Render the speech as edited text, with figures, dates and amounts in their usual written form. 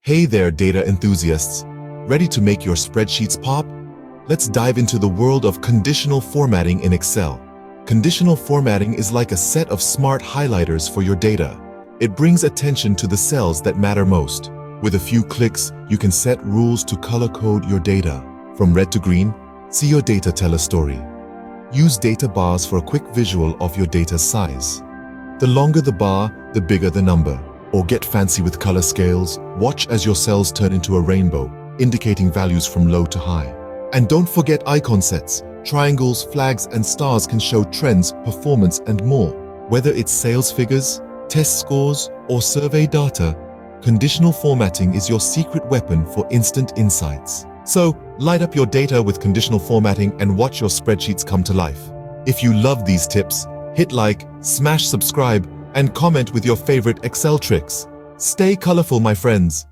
Hey there, data enthusiasts. Ready to make your spreadsheets pop? Let's dive into the world of conditional formatting in Excel. Conditional formatting is like a set of smart highlighters for your data. It brings attention to the cells that matter most. With a few clicks, you can set rules to color code your data. From red to green, see your data tell a story. Use data bars for a quick visual of your data's size. The longer the bar, the bigger the number. Or get fancy with color scales, watch as your cells turn into a rainbow, indicating values from low to high. And don't forget icon sets. Triangles, flags, and stars can show trends, performance, and more. Whether it's sales figures, test scores, or survey data, conditional formatting is your secret weapon for instant insights. So, light up your data with conditional formatting and watch your spreadsheets come to life. If you love these tips, hit like, smash subscribe, and comment with your favorite Excel tricks. Stay colorful, my friends.